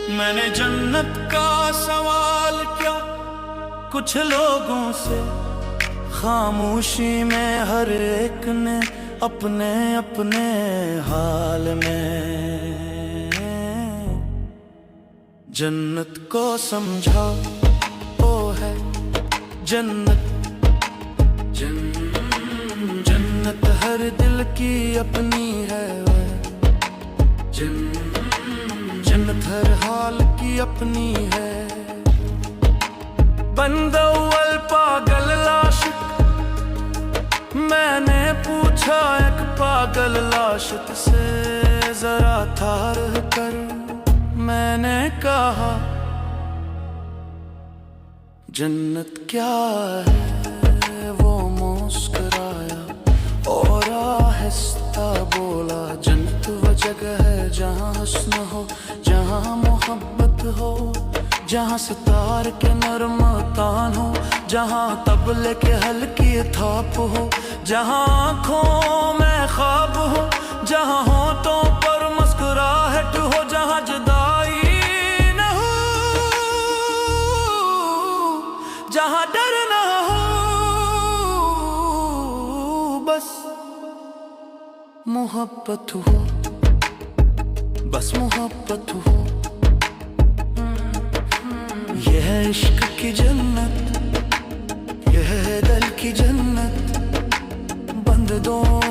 میں نے جنت کا سوال کیا کچھ لوگوں سے، خاموشی میں ہر ایک نے اپنے اپنے حال میں جنت کو سمجھا۔ وہ ہے جنت، جنت ہر دل کی اپنی ہے، جنت ہر حال کی اپنی ہے۔ بندہ اول پاگل عاشق، میں نے پوچھا ایک پاگل عاشق سے ذرا تھا رہ کر، میں نے کہا جنت کیا ہے؟ وہ مسکرایا اور آہستہ بولا جنت وہ جگہ ہے جہاں حسن ہو، جہاں محبت ہو، جہاں ستار کے نرم تان ہو، جہاں طبلے کے ہلکی تھاپ ہو، جہاں آنکھوں میں خواب ہو، جہاں ہونٹوں پر مسکراہٹ ہو، جہاں جدائی نہ ہو، جہاں ڈر نہ ہو، بس محبت ہو، بس محبت ہو۔ یہ ہے عشق کی جنت، یہ ہے دل کی جنت، بند دوم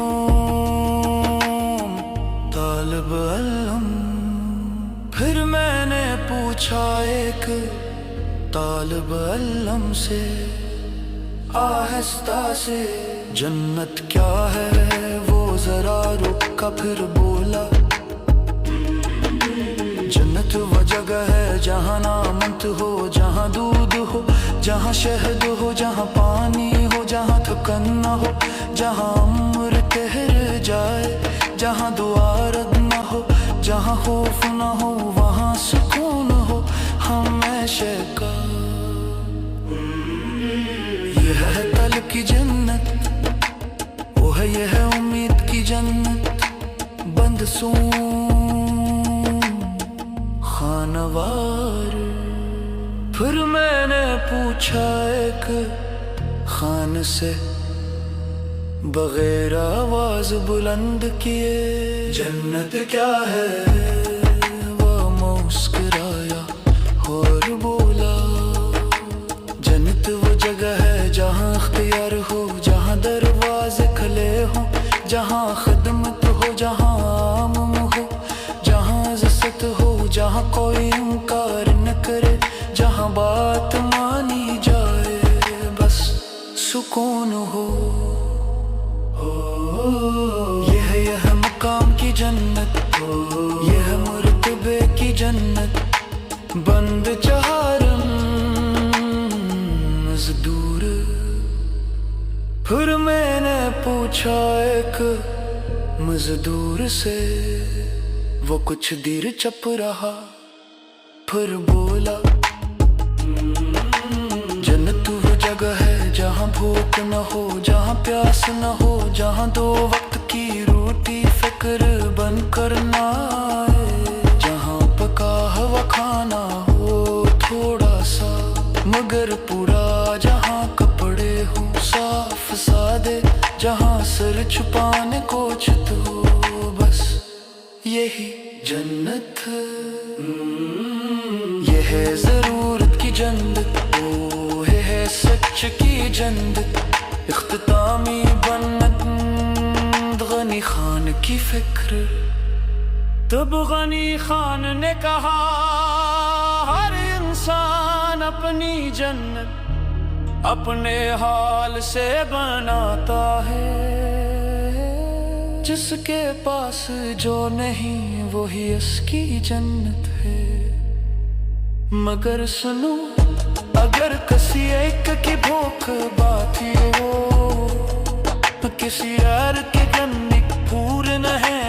طالب علم۔ پھر میں نے پوچھا ایک طالب علم سے آہستہ سے جنت کیا ہے؟ وہ ذرا رکا پھر بولا جنت وہ جگہ ہے جہاں نامت ہو، جہاں دودھ ہو، جہاں شہد ہو، جہاں پانی ہو، جہاں تھکن نہ ہو، جہاں عمر ٹھہر جائے، جہاں دعا رد نہ ہو، جہاں خوف نہ ہو، وہاں سکون ہو ہمیشہ کا۔ یہ ہے تل کی جنت، وہ ہے یہ ہے امید کی جنت، بند سون خانوار۔ پھر میں نے پوچھا ایک خان سے بغیر آواز بلند کیے جنت کیا ہے؟ وہ مسکرایا اور بولا جنت وہ جگہ ہے جہاں اختیار ہو، جہاں دروازے کھلے ہوں، جہاں خدمت ہو، جہاں عام ہو، جہاں عزت ہو، جہاں کوئی انکار نہ کرے، جہاں بات مانی جائے، بس سکون ہو۔ یہ ہے مقام کی جنت، یہ ہے مرتبے کی جنت، بند چہارم مزدور۔ پھر میں نے پوچھا ایک مزدور سے، وہ کچھ دیر چپ رہا پھر بولا جنت وہ جگہ ہے جہاں بھوک نہ ہو، جہاں پیاس نہ ہو، جہاں دو وقت کی روٹی فکر بن کر نہ آئے، جہاں پکا ہوا کھانا ہو تھوڑا سا مگر پورا، جہاں کپڑے ہوں صاف سادے، جہاں سر چھپانے کو چھت ہو، بس یہی جنت۔ یہ ہے ضرورت کی جنت، وہ ہے سچ کی جنت، اختتامی بنت غنی خان کی فکر۔ تب غنی خان نے کہا ہر انسان اپنی جنت اپنے حال سے بناتا ہے، جس کے پاس جو نہیں وہی اس کی جنت ہے۔ مگر سنو اگر کسی ایک کی بھوک باقی ہو، کسی اور کے گنک پھور نہ ہے